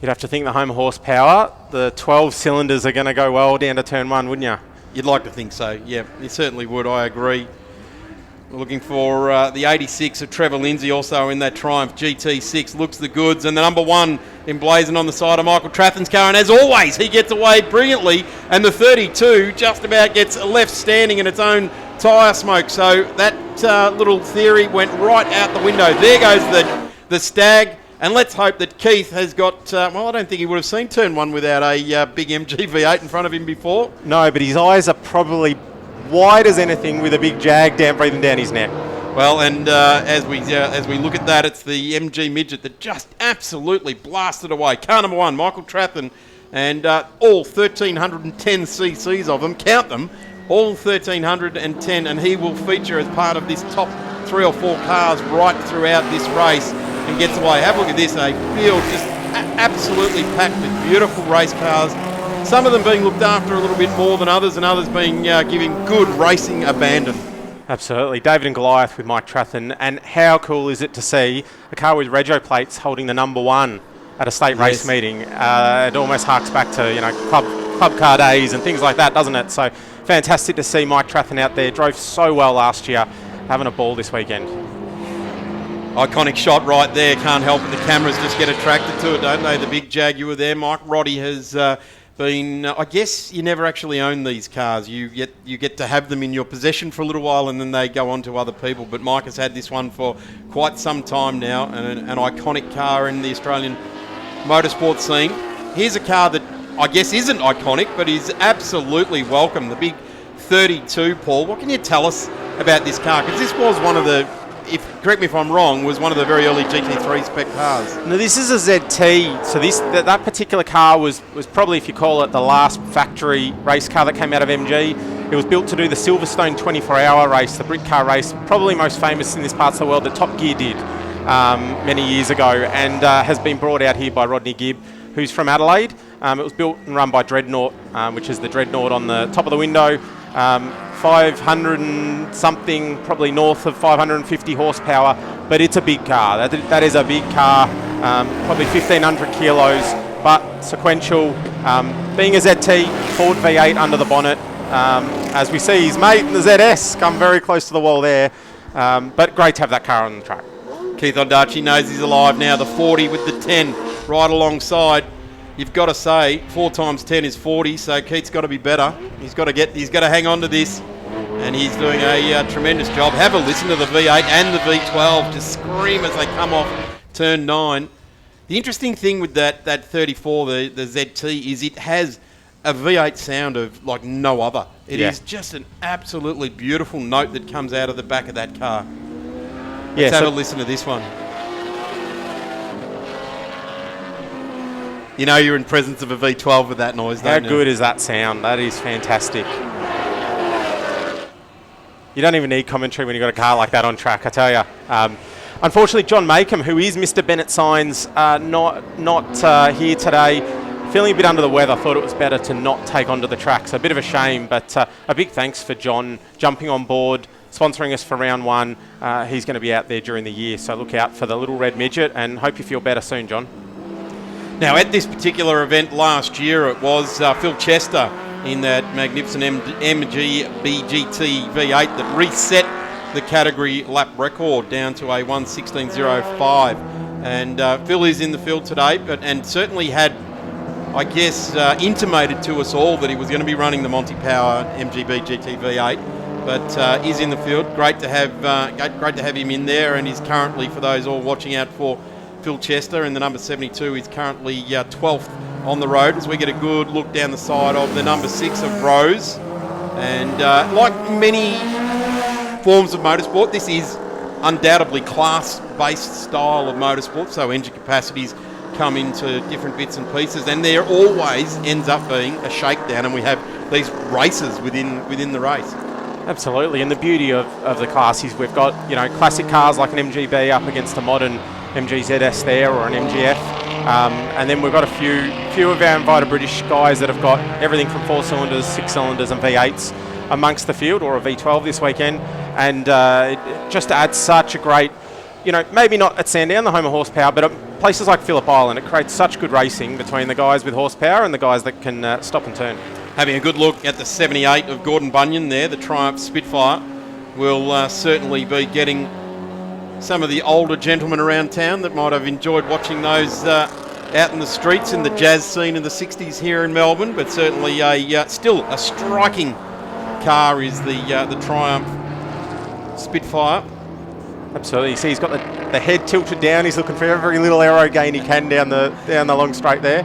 You'd have to think the home horsepower, the 12 cylinders are going to go well down to turn 1, wouldn't you? You'd like to think so, yeah. You certainly would, I agree. We're looking for the 86 of Trevor Lindsay, also in that Triumph GT6. Looks the goods. And the number 1 emblazoned on the side of Michael Trathen's car. And as always, he gets away brilliantly. And the 32 just about gets left standing in its own tyre smoke. So that little theory went right out the window. There goes the Stag. And let's hope that Keith has got, well, I don't think he would have seen turn 1 without a big MG V8 in front of him before. No, but his eyes are probably wide as anything with a big Jag breathing down his neck. Well, and as we look at that, it's the MG midget that just absolutely blasted away. Car number 1, Michael Trathen, and all 1,310 cc's of them, count them, all 1,310, and he will feature as part of this top 3 or 4 cars right throughout this race and gets away. Have a look at this, a field just absolutely packed with beautiful race cars. Some of them being looked after a little bit more than others, and others being giving good racing abandon. Absolutely. David and Goliath with Mike Trathen. And how cool is it to see a car with rego plates holding the number 1 at a state race meeting? It almost harks back to, club car days and things like that, doesn't it? So fantastic to see Mike Trathen out there. Drove so well last year, having a ball this weekend. Iconic shot right there. Can't help it. The cameras just get attracted to it, don't they? The big Jaguar there. Mike Roddy has been, I guess you never actually own these cars. You get to have them in your possession for a little while and then they go on to other people. But Mike has had this one for quite some time now, and an iconic car in the Australian motorsport scene. Here's a car that I guess isn't iconic, but is absolutely welcome. The big 32, Paul. What can you tell us about this car? Because this was one of the, correct me if I'm wrong, was one of the very early GT3 spec cars. No, this is a ZT. So that particular car was probably, if you call it, the last factory race car that came out of MG. It was built to do the Silverstone 24-hour race, the brick car race, probably most famous in this part of the world that Top Gear did many years ago, and has been brought out here by Rodney Gibb, who's from Adelaide. It was built and run by Dreadnought, which is the Dreadnought on the top of the window. 500 and something, probably north of 550 horsepower, but it's a big car. That is a big car, probably 1,500 kilos, but sequential. Being a ZT, Ford V8 under the bonnet. As we see his mate in the ZS come very close to the wall there, but great to have that car on the track. Keith Ondaatje knows he's alive now. The 40 with the 10 right alongside. You've got to say 4 times 10 is 40, so Keith's got to be better. He's got to hang on to this, and he's doing a tremendous job. Have a listen to the V8 and the V12 just scream as they come off turn 9. The interesting thing with that 34, the ZT, is it has a V8 sound of like no other. It is just an absolutely beautiful note that comes out of the back of that car. Let's have a listen to this one. You know you're in presence of a V12 with that noise, don't you? How good is that sound? That is fantastic. You don't even need commentary when you've got a car like that on track, I tell you. Unfortunately, John Makem, who is Mr. Bennett Signs, not here today, feeling a bit under the weather. Thought it was better to not take onto the track, so a bit of a shame, but a big thanks for John jumping on board, sponsoring us for round 1. He's going to be out there during the year, so look out for the little red midget, and hope you feel better soon, John. Now, at this particular event last year, it was Phil Chester in that magnificent MG BGT V8 that reset the category lap record down to a 1:16.05. And Phil is in the field today, and certainly had, I guess, intimated to us all that he was going to be running the Monty Power MG BGT V8. But is in the field. Great to have him in there, and he's currently, for those all watching out for Phil Chester in the number 72, is currently 12th on the road as we get a good look down the side of the number 6 of Rose. And like many forms of motorsport, this is undoubtedly class-based style of motorsport, so engine capacities come into different bits and pieces, and there always ends up being a shakedown, and we have these races within the race. Absolutely, and the beauty of the class is we've got, classic cars like an MGB up against a modern MG ZS there, or an MGF, and then we've got a few of our invited British guys that have got everything from 4 cylinders, 6 cylinders and V8s amongst the field, or a V12 this weekend, and it just adds such a great, maybe not at Sandown, the home of horsepower, but places like Phillip Island, it creates such good racing between the guys with horsepower and the guys that can stop and turn. Having a good look at the 78 of Gordon Bunyan there, the Triumph Spitfire, will certainly be getting some of the older gentlemen around town that might have enjoyed watching those out in the streets in the jazz scene in the 60s here in Melbourne, but certainly still a striking car is the Triumph Spitfire. Absolutely. You see he's got the head tilted down. He's looking for every little aero gain he can down the long straight there.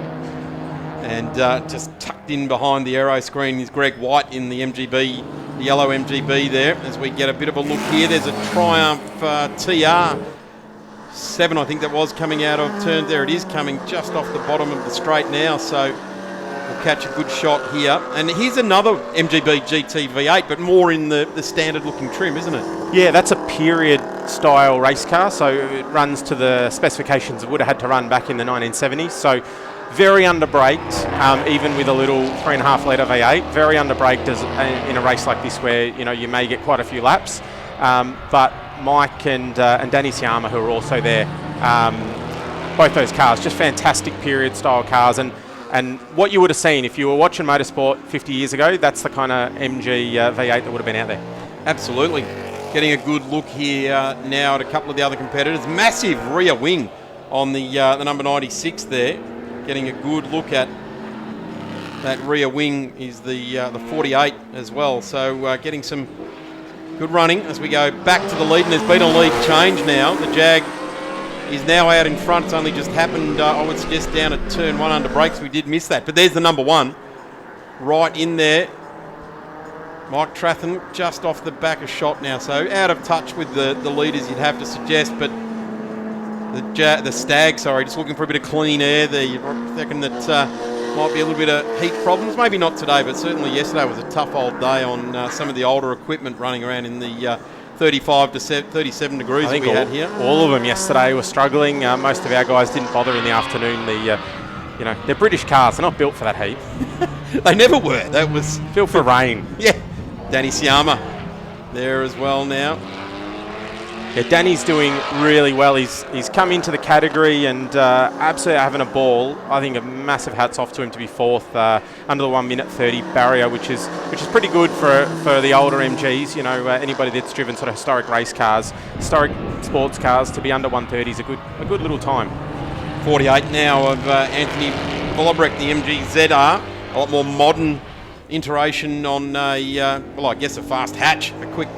And just tucked in behind the aero screen is Greg White in the MGB, the yellow MGB there. As we get a bit of a look here, there's a Triumph TR7, I think that was, coming out of turn. There it is, coming just off the bottom of the straight now. So we'll catch a good shot here. And here's another MGB GT V8, but more in the standard looking trim, isn't it? Yeah, that's a period style race car. So it runs to the specifications it would have had to run back in the 1970s. So very underbraked, even with a little 3.5 litre V8. Very underbraked in a race like this, where you may get quite a few laps. But Mike and Danny Siama, who are also there, both those cars, just fantastic period style cars. And what you would have seen if you were watching motorsport 50 years ago, that's the kind of MG V8 that would have been out there. Absolutely. Getting a good look here now at a couple of the other competitors. Massive rear wing on the number 96 there. Getting a good look at that rear wing is the 48 as well. So getting some good running as we go back to the lead. And there's been a lead change now. The Jag is now out in front. It's only just happened, I would suggest, down at turn 1 under brakes. We did miss that. But there's the number 1 right in there. Mike Trathen just off the back of shot now. So out of touch with the leaders, you'd have to suggest. But the Stag, just looking for a bit of clean air there. You reckon that might be a little bit of heat problems? Maybe not today, but certainly yesterday was a tough old day on some of the older equipment running around in the 35 to 37 degrees that we had here. All of them yesterday were struggling. Most of our guys didn't bother in the afternoon. They're British cars. They're not built for that heat. They never were. That was built for rain. Yeah. Danny Siama there as well now. Yeah, Danny's doing really well. He's come into the category and absolutely having a ball. I think a massive hats off to him to be fourth under the 1 minute 30 barrier, which is pretty good for the older MGs. Anybody that's driven sort of historic race cars, historic sports cars, to be under 1:30 is a good little time. 48 now of Anthony Volobrecht, the MG ZR, a lot more modern iteration on I guess a fast hatch, a quick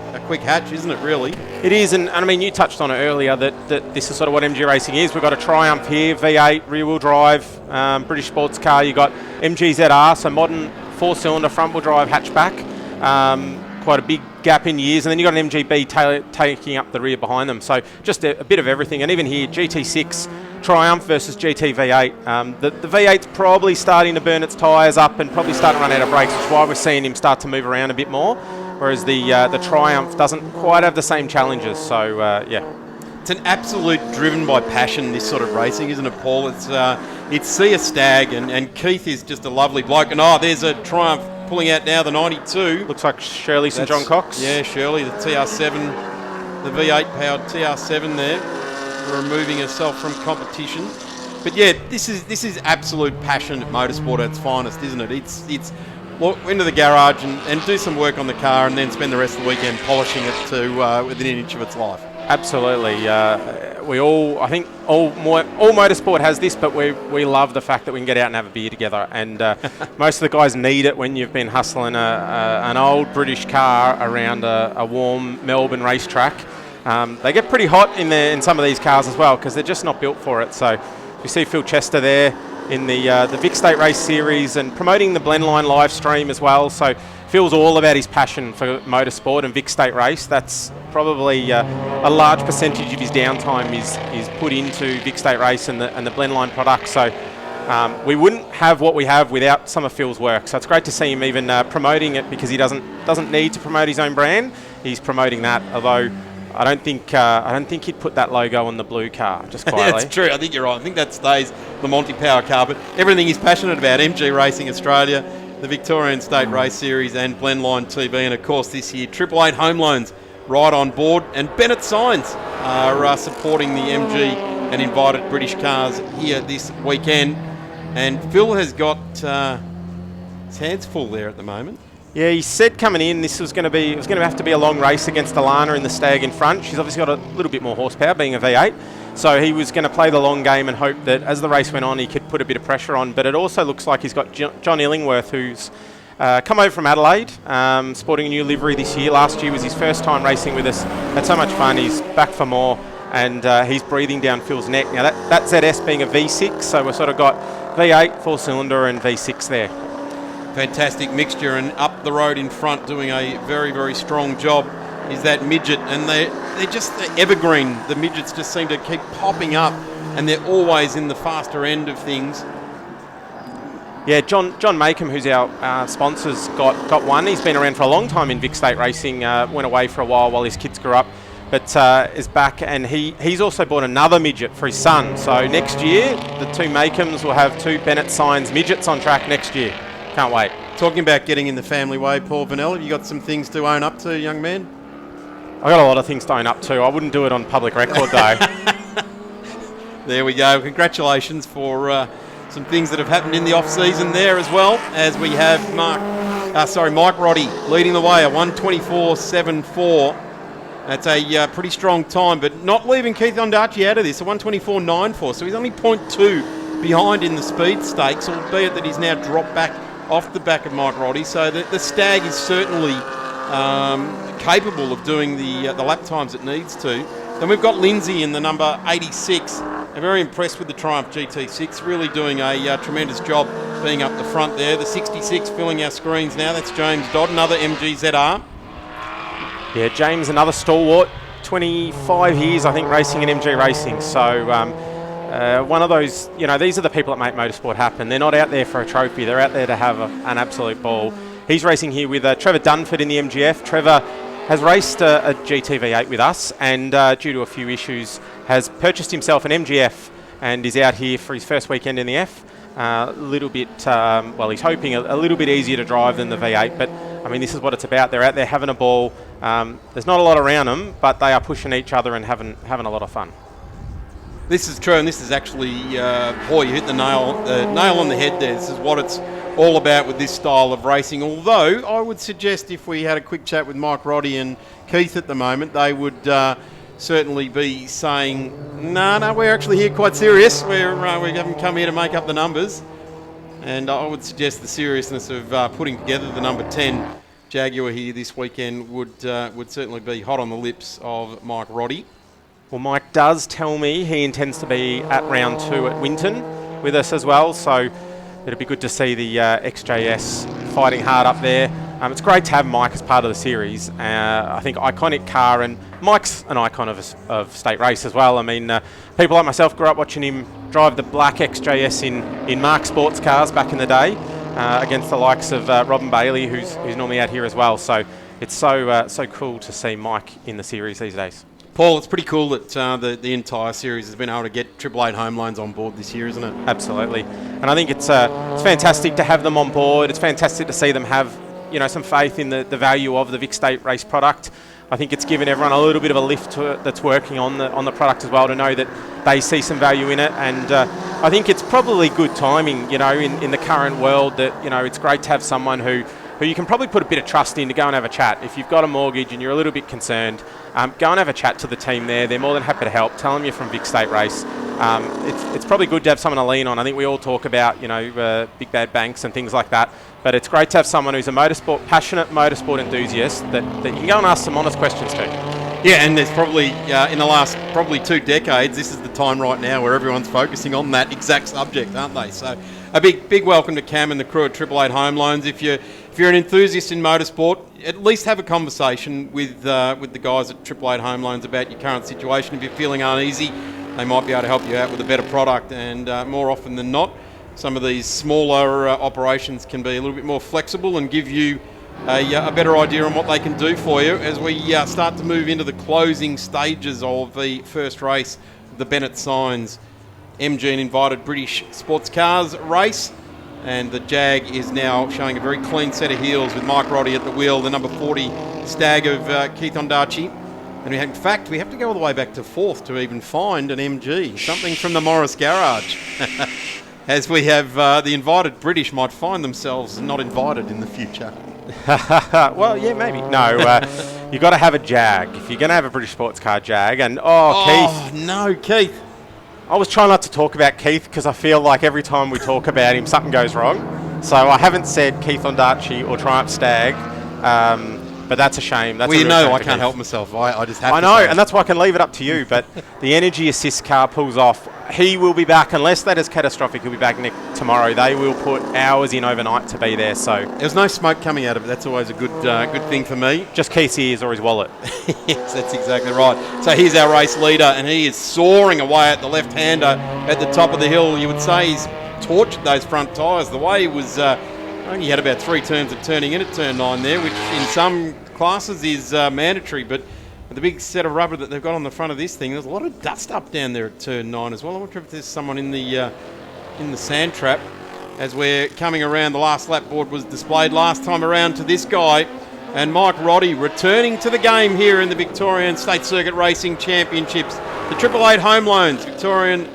hatch, isn't it really? It is, and I mean, you touched on it earlier that this is sort of what MG racing is. We've got a Triumph here, V8, rear-wheel drive, British sports car. You got MG ZR, so modern 4-cylinder front-wheel drive hatchback. Quite a big gap in years, and then you got an MGB taking up the rear behind them. So just a bit of everything, and even here, GT6 Triumph versus GT V8. The V8's probably starting to burn its tyres up and probably starting to run out of brakes, which is why we're seeing him start to move around a bit more, whereas the Triumph doesn't quite have the same challenges. So, yeah. It's an absolute driven by passion, this sort of racing, isn't it, Paul? It's see a Stag, and Keith is just a lovely bloke. And there's a Triumph pulling out now, the 92. Looks like Shirley St John Cox. Yeah, Shirley, the TR7, the V8 powered TR7 there, removing herself from competition. But yeah, this is absolute passion at motorsport at its finest, isn't it? It's look into the garage and do some work on the car, and then spend the rest of the weekend polishing it to within an inch of its life. Absolutely. I think all motorsport has this, but we love the fact that we can get out and have a beer together. And most of the guys need it when you've been hustling an old British car around a warm Melbourne racetrack. They get pretty hot in some of these cars as well, because they're just not built for it. So you see Phil Chester there in the Vic State Race Series and promoting the Blendline live stream as well. So Phil's all about his passion for motorsport and Vic State Race. That's probably a large percentage of his downtime is put into Vic State Race and the Blendline product. So we wouldn't have what we have without some of Phil's work. So it's great to see him even promoting it, because he doesn't need to promote his own brand. He's promoting that, although I don't think he'd put that logo on the blue car, just quietly. That's true. I think you're right. I think that stays the Monty Power car. But everything he's passionate about, MG Racing Australia, the Victorian State Race Series and Blendline TV, and of course this year 888 Home Loans right on board, and Bennett Signs are supporting the MG and invited British cars here this weekend. And Phil has got his hands full there at the moment. Yeah, he said coming in this was going to have to be a long race against Alana in the Stag in front. She's obviously got a little bit more horsepower, being a V8. So he was going to play the long game and hope that as the race went on, he could put a bit of pressure on. But it also looks like he's got John Illingworth, who's come over from Adelaide, sporting a new livery this year. Last year was his first time racing with us. Had so much fun. He's back for more, and he's breathing down Phil's neck. Now that ZS being a V6, so we've sort of got V8, 4-cylinder, and V6 there. Fantastic mixture, and up the road in front doing a very, very strong job is that midget, and they're just evergreen. The midgets just seem to keep popping up, and they're always in the faster end of things. Yeah, John Makem, who's our sponsors, got one. He's been around for a long time in Vic State Racing, went away for a while his kids grew up, but is back, and he's also bought another midget for his son. So next year, the two Makems will have two Bennett Signs midgets on track next year. Can't wait. Talking about getting in the family way, Paul Vanell, have you got some things to own up to, young man? I've got a lot of things to own up to. I wouldn't do it on public record, though. There we go. Congratulations for some things that have happened in the off-season there, as well as we have Mike Roddy leading the way, a 1:24.74. That's a pretty strong time, but not leaving Keith Ondarchi out of this, a 1:24.94. So he's only 0.2 behind in the speed stakes, albeit that he's now dropped back off the back of Mike Roddy. So the Stag is certainly capable of doing the lap times it needs to. Then we've got Lindsay in the number 86. I'm very impressed with the Triumph GT6, really doing a tremendous job being up the front there. The 66 filling our screens now, that's James Dodd, another MG ZR. Yeah, James, another stalwart, 25 years, I think, racing in MG Racing. So one of those, these are the people that make motorsport happen. They're not out there for a trophy. They're out there to have an absolute ball. He's racing here with Trevor Dunford in the MGF. Trevor has raced a GTV8 with us, and due to a few issues, has purchased himself an MGF and is out here for his first weekend in the F. A little bit, he's hoping a little bit easier to drive than the V8, but I mean, this is what it's about. They're out there having a ball. There's not a lot around them, but they are pushing each other and having a lot of fun. This is true, and this is actually, Paul, you hit the nail on the head there. This is what it's all about with this style of racing. Although I would suggest if we had a quick chat with Mike Roddy and Keith at the moment, they would certainly be saying, no, we're actually here quite serious. We haven't come here to make up the numbers. And I would suggest the seriousness of putting together the number 10 Jaguar here this weekend would certainly be hot on the lips of Mike Roddy. Well, Mike does tell me he intends to be at round 2 at Winton with us as well, so it'll be good to see the XJS fighting hard up there. It's great to have Mike as part of the series. I think iconic car, and Mike's an icon of state race as well. I mean, people like myself grew up watching him drive the black XJS in Mark Sportscars back in the day against the likes of Robin Bailey, who's normally out here as well. So it's so cool to see Mike in the series these days. Paul, it's pretty cool that the entire series has been able to get 888 home loans on board this year, isn't it? Absolutely. And I think it's fantastic to have them on board. It's fantastic to see them have some faith in the value of the Vic State race product. I think it's given everyone a little bit of a lift that's working on the product as well, to know that they see some value in it. And I think it's probably good timing, in the current world, that it's great to have someone who you can probably put a bit of trust in to go and have a chat. If you've got a mortgage and you're a little bit concerned, go and have a chat to the team there. They're more than happy to help. Tell them you're from Vic State Race. It's probably good to have someone to lean on. I think we all talk about, big bad banks and things like that, but it's great to have someone who's a passionate motorsport enthusiast that you can go and ask some honest questions to. Yeah, and there's probably, in the last 2 decades, this is the time right now where everyone's focusing on that exact subject, aren't they? So a big welcome to Cam and the crew at 888 Home Loans. If you're an enthusiast in motorsport, at least have a conversation with the guys at 888 Home Loans about your current situation. If you're feeling uneasy, they might be able to help you out with a better product. And more often than not, some of these smaller operations can be a little bit more flexible and give you a better idea on what they can do for you as we start to move into the closing stages of the first race, the Bennett Signs MG and invited British Sportscars race. And the Jag is now showing a very clean set of heels with Mike Roddy at the wheel, the number 40 Stag of Keith Ondarchi. And in fact, we have to go all the way back to 4th to even find an MG, something from the Morris Garage. As we have the invited British might find themselves not invited in the future. Well, yeah, maybe. No, you got to have a Jag. If you're going to have a British sports car, Jag. And, Keith. Oh, no, Keith. I was trying not to talk about Keith because I feel like every time we talk about him, something goes wrong. So I haven't said Keith Ondarchi or Triumph Stag, but that's a shame. That's well, a you know, I Keith. can't help myself. I just have I to know, say and that's why I can leave it up to you. But the Energy Assist car pulls off. He will be back, unless that is catastrophic. He'll be back tomorrow. They will put hours in overnight to be there. So there's no smoke coming out of it. That's always a good thing for me. Just Keith's ears or his wallet. Yes, that's exactly right. So here's our race leader, and he is soaring away at the left-hander at the top of the hill. You would say he's tortured those front tyres. The way he was, I think he had about 3 turns of turning in at turn 9 there, which in some classes is mandatory, but the big set of rubber that they've got on the front of this thing, there's a lot of dust up down there at turn 9 as well. I wonder if there's someone in the sand trap. As we're coming around, the last lap board was displayed last time around to this guy, and Mike Roddy returning to the game here in the Victorian State Circuit Racing Championships. The 888 Home Loans Victorian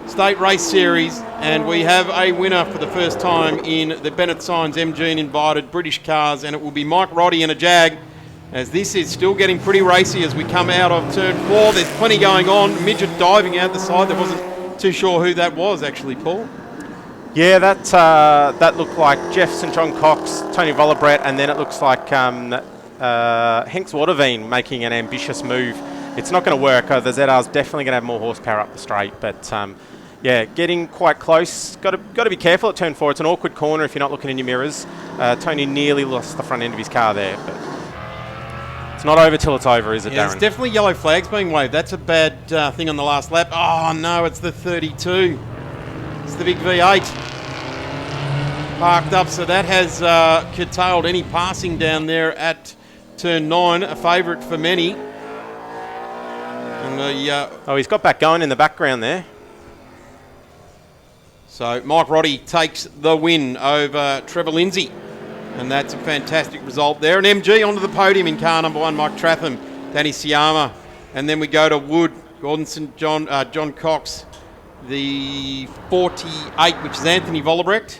State Race Series, and we have a winner for the first time in the Bennett Signs MG and Invited British cars, and it will be Mike Roddy in a Jag, as this is still getting pretty racy as we come out of turn 4. There's plenty going on. Midget diving out the side. There wasn't too sure who that was actually, Paul. Yeah, that looked like Jeff St John Cox, Tony Vollebrett, and then it looks like Henks Waterveen making an ambitious move. It's not going to work. The ZR's definitely going to have more horsepower up the straight, but yeah, getting quite close. Got to be careful at turn 4. It's an awkward corner if you're not looking in your mirrors. Tony nearly lost the front end of his car there, but it's not over till it's over, is it, yeah, Darren? There's definitely yellow flags being waved. That's a bad thing on the last lap. Oh, no, it's the 32. It's the big V8 parked up, so that has curtailed any passing down there at turn 9, a favourite for many. And he's got back going in the background there. So Mike Roddy takes the win over Trevor Lindsay. And that's a fantastic result there. An MG onto the podium in car number 1, Mike Tratham, Danny Siama. And then we go to Wood, Gordon St. John, John Cox, the 48, which is Anthony Vollebrecht.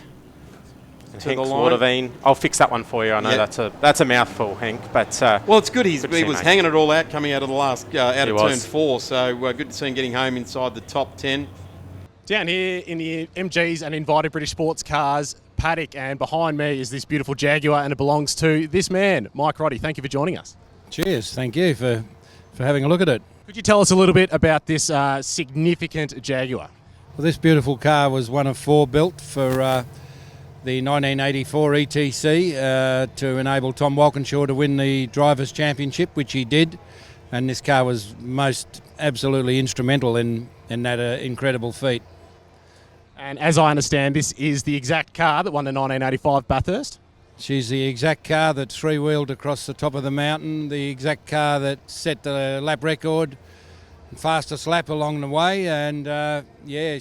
Henk Waterveen. I'll fix that one for you. I know that's a mouthful, Henk. But well, it's good. He was mate. hanging it all out coming out of the last out of turn was. 4. So good to see him getting home inside the top 10. Down here in the MGs and Invited British Sports Cars paddock, and behind me is this beautiful Jaguar, and it belongs to this man, Mike Roddy. Thank you for joining us. Cheers. Thank you for having a look at it. Could you tell us a little bit about this significant Jaguar? Well, this beautiful car was one of 4 built for the 1984 ETC to enable Tom Walkinshaw to win the Drivers' Championship, which he did. And this car was most absolutely instrumental in that incredible feat. And as I understand, this is the exact car that won the 1985 Bathurst? She's the exact car that 3-wheeled across the top of the mountain, the exact car that set the lap record, fastest lap along the way, and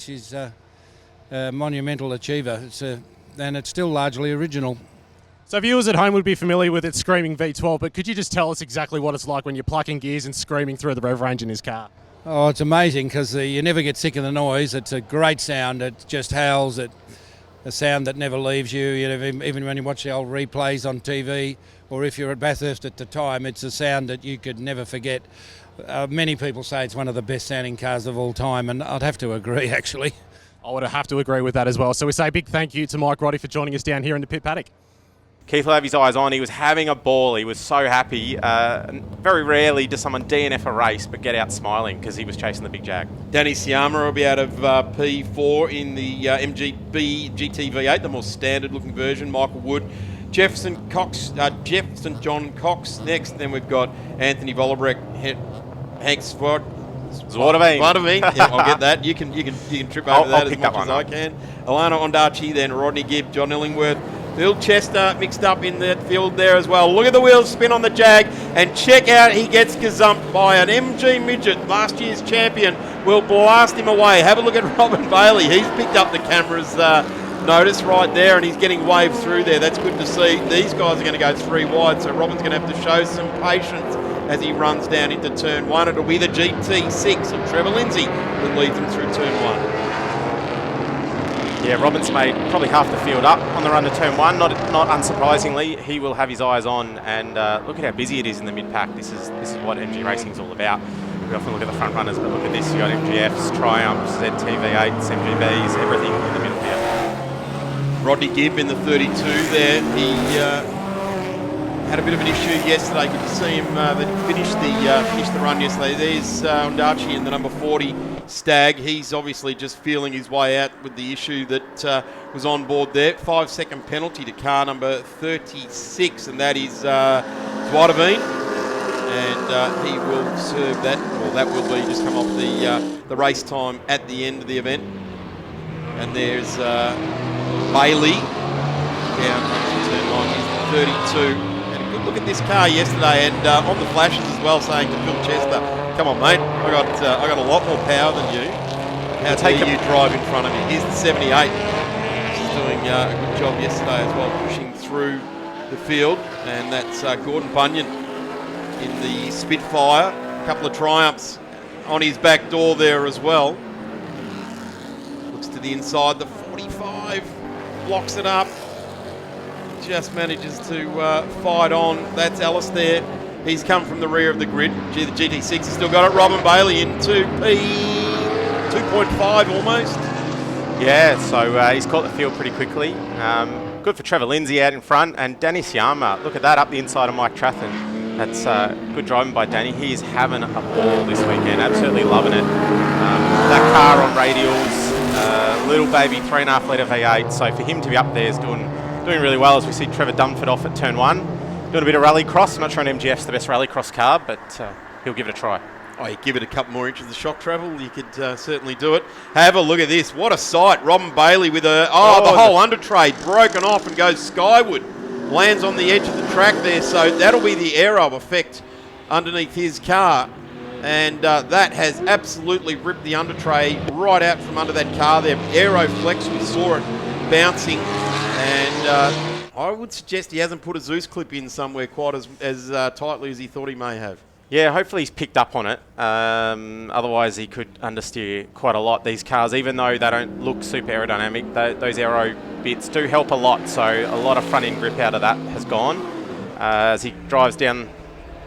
she's a monumental achiever. And it's still largely original. So viewers at home would be familiar with its screaming V12, but could you just tell us exactly what it's like when you're plucking gears and screaming through the rev range in this car? Oh, it's amazing because you never get sick of the noise. It's a great sound. It just howls. A sound that never leaves you. Even when you watch the old replays on TV, or if you're at Bathurst at the time, it's a sound that you could never forget. Many people say it's one of the best sounding cars of all time, and I'd have to agree, actually. I would have to agree with that as well. So we say a big thank you to Mike Roddy for joining us down here in the pit paddock. Keith will have his eyes on. He was having a ball. He was so happy. Very rarely does someone DNF a race but get out smiling because he was chasing the big Jag. Danny Siama will be out of P4 in the MGB GT V8, the more standard looking version. Michael Wood, Jeff St John Cox next. Then we've got Anthony Vollebrecht, Hanks Waterveen. Yeah, I'll get that. You can trip over that as much as I can. Alana Ondarchi, then Rodney Gibb, John Illingworth. Bill Chester mixed up in that field there as well. Look at the wheels spin on the Jag, and check out, he gets gazumped by an MG midget, last year's champion. Will blast him away. Have a look at Robin Bailey. He's picked up the camera's notice right there, and he's getting waved through there. That's good to see. These guys are going to go 3 wide, so Robin's going to have to show some patience as he runs down into turn 1. It'll be the GT6 of Trevor Lindsay that leads him through turn 1. Yeah, Robbins made probably half the field up on the run to turn 1. Not unsurprisingly, he will have his eyes on, and look at how busy it is in the mid-pack. This is what MG racing is all about. We often look at the front runners, but look at this. You got MGFs, Triumphs, ZTV8s, MGBs, everything in the middle here. Rodney Gibb in the 32 there. He had a bit of an issue yesterday. Good to see him finish the run yesterday. There's Ondaatje in the number 40 Stag. He's obviously just feeling his way out with the issue that was on board there. 5-second penalty to car number 36, and that is Zwadaveen. And he will serve that. Well, that will be just come off the race time at the end of the event. And there's Bailey down to turn 9. He's the 32. Look at this car yesterday, and on the flashes as well, saying to Phil Chester, "Come on, mate, I got a lot more power than you. How dare you drive in front of me?" Here's the 78. He's doing a good job yesterday as well, pushing through the field, and that's Gordon Bunyan in the Spitfire. A couple of Triumphs on his back door there as well. Looks to the inside, the 45 blocks it up. Just manages to fight on. That's Alistair. He's come from the rear of the grid. Gee, the GT6 has still got it. Robin Bailey in 2.5 almost. Yeah, so he's caught the field pretty quickly. Good for Trevor Lindsay out in front. And Danny Siama, look at that, up the inside of Mike Trathen. That's good driving by Danny. He is having a ball this weekend, absolutely loving it. That car on radials, little baby 3.5 litre V8. So for him to be up there is doing really well, as we see Trevor Dunford off at turn 1. Doing a bit of rallycross. I'm not sure an MGF's the best rallycross car, but he'll give it a try. Oh, you give it a couple more inches of shock travel, you could certainly do it. Have a look at this. What a sight. Robin Bailey with the whole under tray broken off and goes skyward. Lands on the edge of the track there, so that'll be the aero effect underneath his car. And that has absolutely ripped the under tray right out from under that car there. Aero flex, we saw it bouncing. And I would suggest he hasn't put a Zeus clip in somewhere quite as tightly as he thought he may have. Yeah, hopefully he's picked up on it. Otherwise, he could understeer quite a lot. These cars, even though they don't look super aerodynamic, those aero bits do help a lot. So a lot of front end grip out of that has gone. As he drives down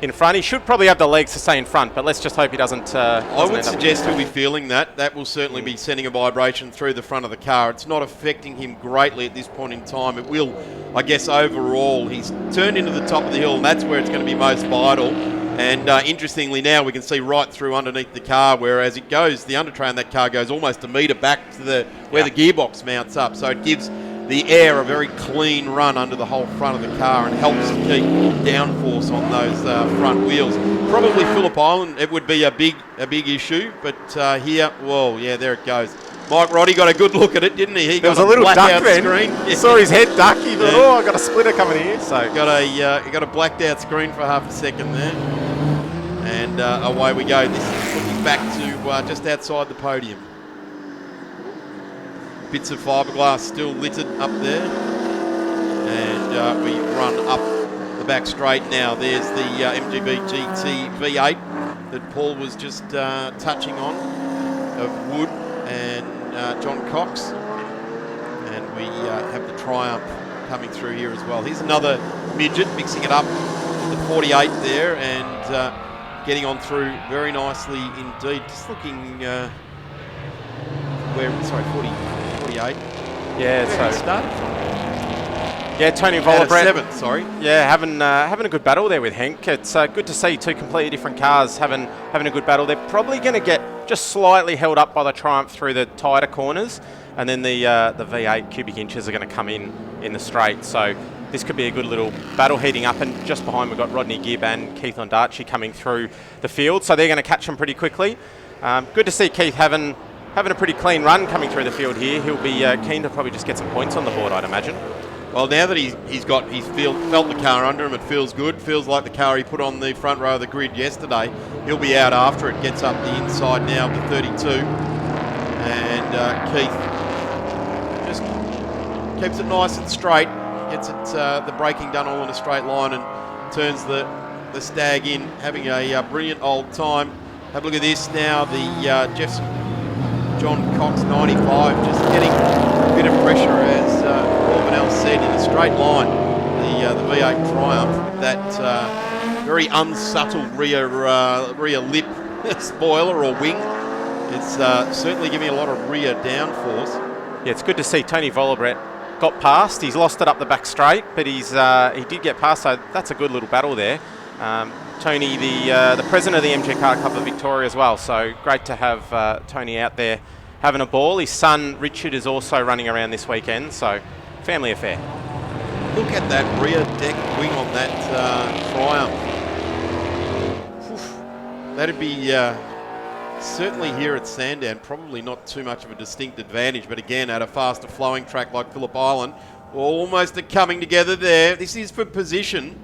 in front, he should probably have the legs to stay in front, but let's just hope he doesn't. I would suggest he'll be feeling that. That will certainly be sending a vibration through the front of the car. It's not affecting him greatly at this point in time. It will, I guess, overall. He's turned into the top of the hill, and that's where it's going to be most vital. And interestingly now, we can see right through underneath the car, whereas it goes, the under tray on that car goes almost a metre back to where the gearbox mounts up. So it gives the air a very clean run under the whole front of the car and helps to keep downforce on those front wheels. Probably Phillip Island, it would be a big issue, but here, whoa, yeah, there it goes. Mike Roddy got a good look at it, didn't he? There was a little duck then. Screen. Yeah. Saw his head duck. He thought, oh, I got a splitter coming here. So he got a blacked out screen for half a second there, and away we go. This is looking back to just outside the podium. Bits of fiberglass still littered up there, and we run up the back straight now. There's the MGB GT V8 that Paul was just touching on, of Wood and John Cox, and we have the Triumph coming through here as well. Here's another midget mixing it up with the 48 there, and getting on through very nicely indeed. Just looking 48. Yeah, so started from. Yeah, Tony Vollebrand. 7th, sorry. Yeah, having a good battle there with Henk. It's good to see two completely different cars having a good battle. They're probably going to get just slightly held up by the Triumph through the tighter corners, and then the V8 cubic inches are going to come in the straight. So this could be a good little battle heating up, and just behind we've got Rodney Gibb and Keith Ondaatje coming through the field, so they're going to catch them pretty quickly. Good to see Keith having a pretty clean run coming through the field here. He'll be keen to probably just get some points on the board, I'd imagine. Well, now that he's felt the car under him, it feels good. Feels like the car he put on the front row of the grid yesterday. He'll be out after it. Gets up the inside now to 32. And Keith just keeps it nice and straight. Gets it the braking done all in a straight line and turns the the stag in, having a brilliant old time. Have a look at this now. The Jefferson John Cox 95 just getting a bit of pressure, as Orbanell said, in a straight line. The V8 Triumph with that very unsubtle rear lip spoiler or wing. It's certainly giving a lot of rear downforce. Yeah, it's good to see Tony Volobret got past. He's lost it up the back straight, but he did get past, so that's a good little battle there. Tony, the president of the MG Car Club of Victoria as well, so great to have Tony out there having a ball. His son Richard is also running around this weekend, so family affair. Look at that rear deck wing on that Triumph. Oof. That'd be certainly here at Sandown, probably not too much of a distinct advantage, but again, at a faster flowing track like Phillip Island, almost coming together there. This is for position,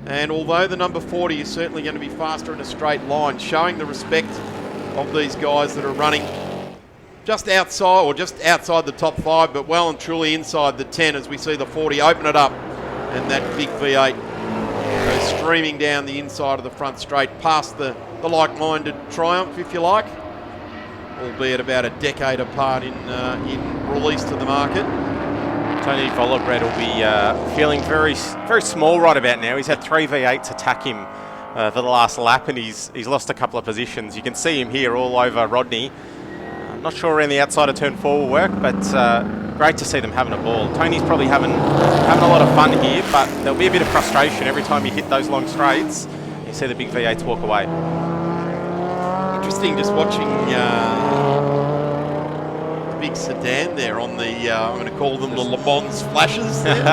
and although the number 40 is certainly going to be faster in a straight line, showing the respect of these guys that are running just outside the top 5, but well and truly inside the 10 as we see the 40 open it up, and that big V8 goes streaming down the inside of the front straight past the like-minded Triumph, if you like, albeit about a decade apart in release to the market. Tony Volobret will be feeling very, very small right about now. He's had 3 V8s attack him for the last lap, and he's lost a couple of positions. You can see him here all over Rodney. Not sure around the outside of turn 4 will work, but great to see them having a ball. Tony's probably having a lot of fun here, but there'll be a bit of frustration every time you hit those long straights. You see the big V8s walk away. Interesting just watching the big sedan there on the, I'm going to call them the Le Mans flashes there.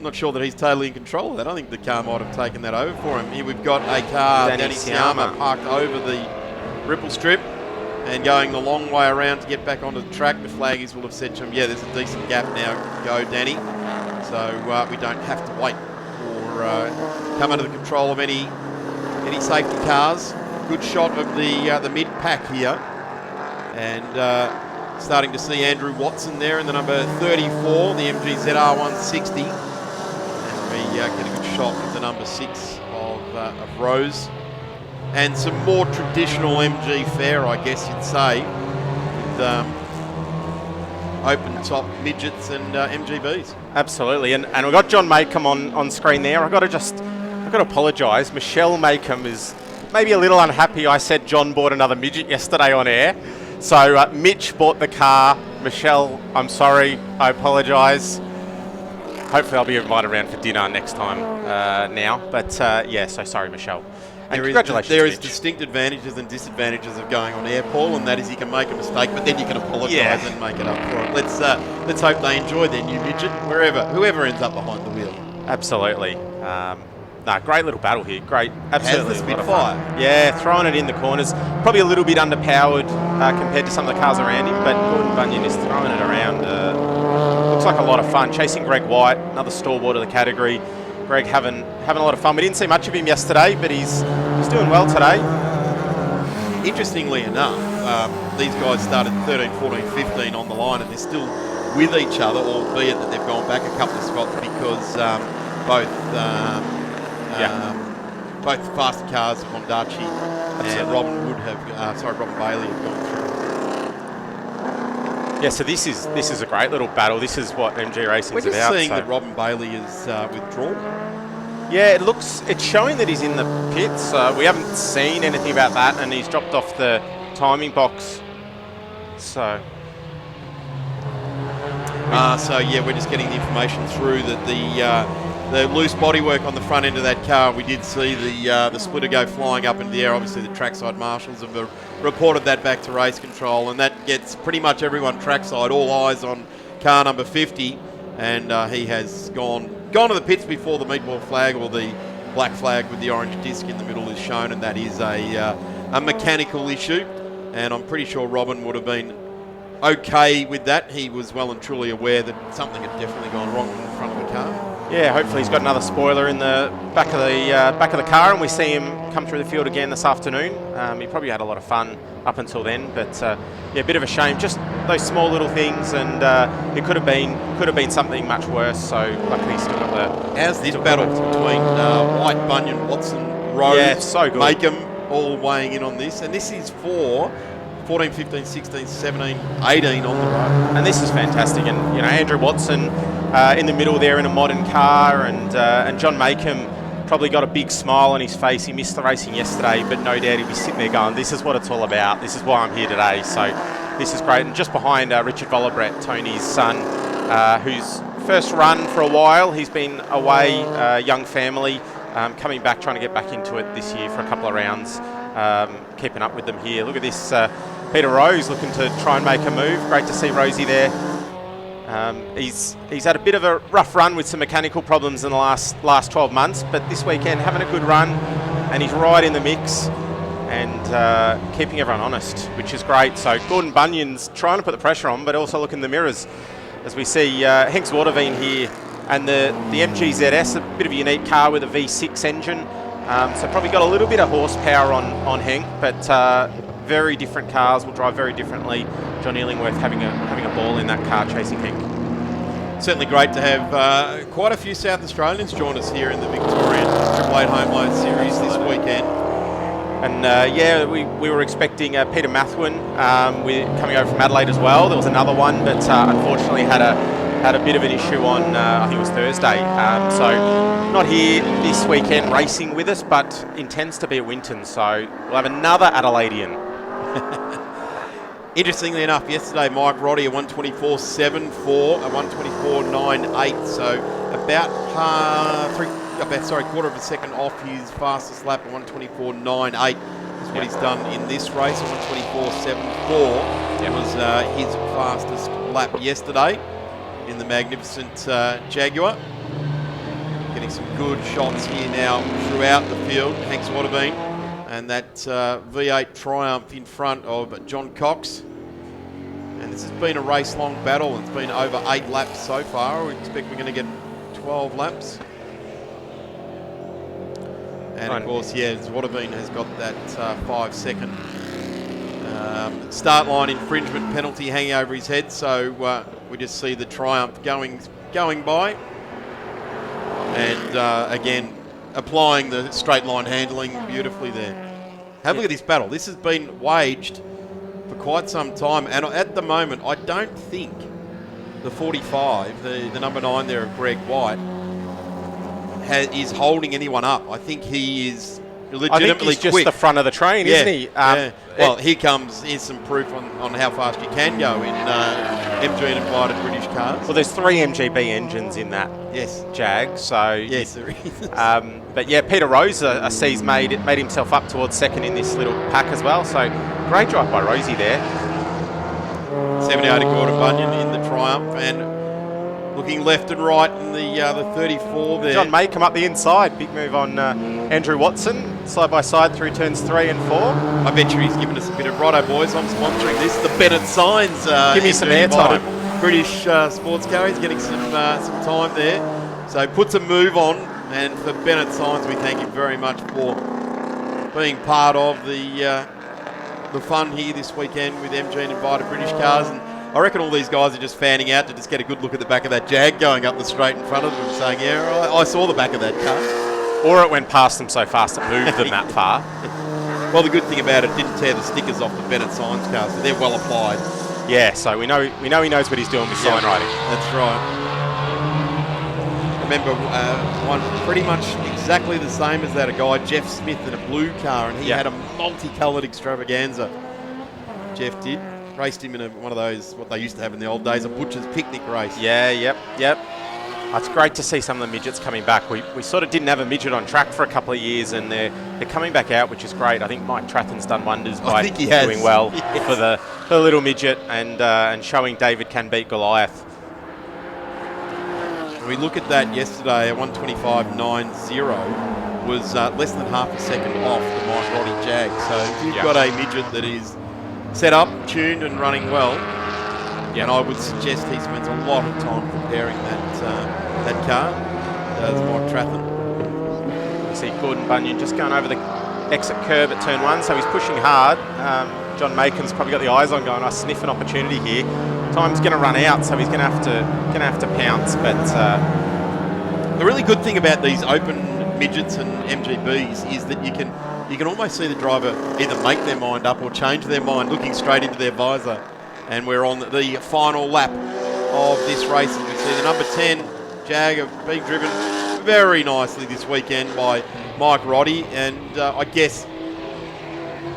Not sure that he's totally in control of that. I think the car might have taken that over for him. Here we've got a car, Danny Siama, parked over the ripple strip and going the long way around to get back onto the track. The flaggies will have said to him, yeah, there's a decent gap now, go Danny. So we don't have to wait or come under the control of any safety cars. Good shot of the mid-pack here. And starting to see Andrew Watson there in the number 34, the MG ZR160. And we get a good shot of the number 6 of Rose. And some more traditional MG fare, I guess you'd say, with open top midgets and MGBs. Absolutely, and we've got John Maycomb on screen there. I've got to apologise. Michelle Maycomb is maybe a little unhappy. I said John bought another midget yesterday on air. So Mitch bought the car. Michelle, I'm sorry. I apologise. Hopefully I'll be invited around for dinner next time now. But yeah, so sorry, Michelle. And congratulations, there is Mitch. Distinct advantages and disadvantages of going on air, Paul, and that is you can make a mistake, but then you can apologise and make it up for it. Let's hope they enjoy their new midget, whoever ends up behind the wheel. Absolutely. Great little battle here. Great, absolutely. Has the a lot of Spitfire. fun. Yeah, throwing it in the corners. Probably a little bit underpowered compared to some of the cars around him, but Gordon Bunyan is throwing it around. Looks like a lot of fun. Chasing Greg White, another stalwart of the category. Greg having a lot of fun. We didn't see much of him yesterday, but he's doing well today. Interestingly enough, these guys started 13, 14, 15 on the line, and they're still with each other, albeit that they've gone back a couple of spots because both the faster cars, Mondaci and Robin Bailey have gone through. Yeah, so this is a great little battle. This is what MG Racing is about. We're just seeing that Robin Bailey is withdrawn. Yeah, it's showing that he's in the pits. We haven't seen anything about that, and he's dropped off the timing box. So yeah, we're just getting the information through that the loose bodywork on the front end of that car, we did see the splitter go flying up into the air. Obviously, the trackside marshals have reported that back to race control, and that gets pretty much everyone trackside, all eyes on car number 50, and he has gone to the pits before the meatball flag or the black flag with the orange disc in the middle is shown, and that is a mechanical issue, and I'm pretty sure Robin would have been okay with that. He was well and truly aware that something had definitely gone wrong front of the car. Yeah, hopefully he's got another spoiler in the back of the car, and we see him come through the field again this afternoon. He probably had a lot of fun up until then, but yeah, a bit of a shame. Just those small little things, and it could have been something much worse. So luckily, he's still got the. How's this battle between White, Bunyan, Watson, Rose, Yeah, it's so good. Makem, all weighing in on this, and this is for 14, 15, 16, 17, 18 on the road. And this is fantastic. And you know, Andrew Watson in the middle there in a modern car, and John Makem probably got a big smile on his face. He missed the racing yesterday, but no doubt he'd be sitting there going, "This is what it's all about. This is why I'm here today." So this is great. And just behind Richard Vollebrett, Tony's son, whose first run for a while. He's been away, young family, coming back, trying to get back into it this year for a couple of rounds. Keeping up with them here. Look at this. Peter Rose looking to try and make a move. Great to see Rosie there. He's had a bit of a rough run with some mechanical problems in the last 12 months, but this weekend having a good run, and he's right in the mix and keeping everyone honest, which is great. So Gordon Bunyan's trying to put the pressure on, but also look in the mirrors as we see Henk's Waterveen here, and the MG ZS, a bit of a unique car with a V6 engine. So probably got a little bit of horsepower on Henk, but very different cars, will drive very differently. John Illingworth having a ball in that car chasing Henk. Certainly great to have quite a few South Australians join us here in the Victorian Triple 8 Home Load Series this weekend. And yeah, we were expecting Peter Mathwin coming over from Adelaide as well. There was another one, but unfortunately had a bit of an issue on, I think it was Thursday. So not here this weekend racing with us, but intends to be at Winton. So we'll have another Adelaidean. Interestingly enough, yesterday Mike Roddy a 124.74, a 124.98, so about quarter of a second off his fastest lap, a 124.98 is what he's done in this race. A 124.74 was his fastest lap yesterday in the magnificent Jaguar. Getting some good shots here now throughout the field. Hanks Waterveen and that V8 Triumph in front of John Cox. And this has been a race-long battle. It's been over 8 laps so far. We expect we're going to get 12 laps. And of course, yeah, Waterveen has got that 5-second start line infringement penalty hanging over his head. So we just see the Triumph going by. And again, applying the straight line handling beautifully there. Have a look at this battle. This has been waged for quite some time, and at the moment I don't think the 45, the number 9 there of Greg White, is holding anyone up. I think he is legitimately I think he's quick. just the front of the train, isn't he? Yeah. Well, here's some proof on how fast you can go in MG and invited British cars. Well, there's 3 MGB engines in that Jag, so Yes, there is. but yeah, Peter Rose, I see, he's made himself up towards second in this little pack as well. So great drive by Rosie there. 78 Gordon Bunyan in the Triumph, and looking left and right in the 34 there. John May come up the inside. Big move on Andrew Watson, side by side through turns 3 and 4. I bet you he's given us a bit of righto, boys. I'm sponsoring this. The Bennett Signs. Give me some airtime. British sports car. He's getting some time there. So puts a move on, and for Bennett Signs, we thank him very much for being part of the fun here this weekend with MG and invited British cars. And I reckon all these guys are just fanning out to just get a good look at the back of that Jag going up the straight in front of them, saying, yeah, I saw the back of that car. Or it went past them so fast it moved them that far. Well, the good thing about it didn't tear the stickers off the Bennett Signs cars, so they're well applied. Yeah, so we know he knows what he's doing with sign writing. That's right. Remember one pretty much exactly the same as that, a guy, Jeff Smith, in a blue car, and he had a multicoloured extravaganza. Jeff did. Raced him in one of those, what they used to have in the old days, a butcher's picnic race. Yeah, yep. It's great to see some of the midgets coming back. We sort of didn't have a midget on track for a couple of years, and they're coming back out, which is great. I think Mike Tratton's done wonders by doing well for the little midget and showing David can beat Goliath. We look at that yesterday, a 125.90 was less than half a second off the Mike Roddy Jag. So if you've got a midget that is set up, tuned and running well, Yeah. And I would suggest he spends a lot of time preparing that car. Does Mike Trathen. You see Gordon Bunyan just going over the exit curb at turn 1, so he's pushing hard. John Makin's probably got the eyes on going, I sniff an opportunity here. Time's going to run out, so he's going to have to pounce. But the really good thing about these open midgets and MGBs is that you can almost see the driver either make their mind up or change their mind looking straight into their visor. And we're on the final lap of this race. As we see the number 10 Jag being driven very nicely this weekend by Mike Roddy. And I guess,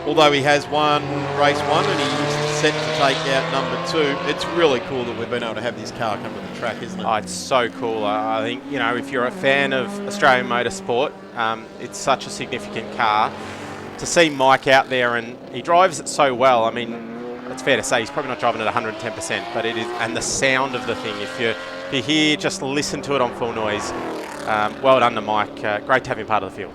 although he has won race 1 and he's set to take out number 2, it's really cool that we've been able to have this car come to the track, isn't it? oh, it's so cool. I think, if you're a fan of Australian motorsport, it's such a significant car. To see Mike out there, and he drives it so well. I mean, it's fair to say he's probably not driving at 110%, but it is, and the sound of the thing, if you're here, just listen to it on full noise. Well done to Mike. Great to have him part of the field.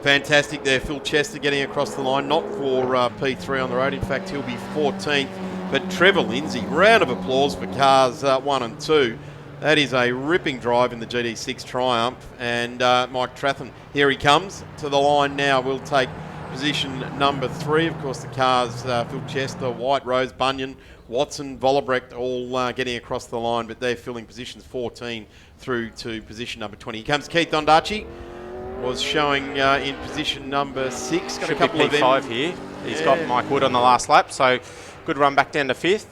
Fantastic there, Phil Chester getting across the line, not for P3 on the road. In fact, he'll be 14th. But Trevor Lindsay, round of applause for cars 1 and 2. That is a ripping drive in the GD6 Triumph. And Mike Trathen, here he comes to the line now. We'll take position number 3. Of course, the cars, Phil Chester, White Rose, Bunyan, Watson, Vollebrecht, all getting across the line, but they're filling positions 14 through to position number 20. Here comes Keith Ondaatje, was showing in position number 6. Got Should a couple be of P5 here. He's got Mike Wood on the last lap, so good run back down to 5th.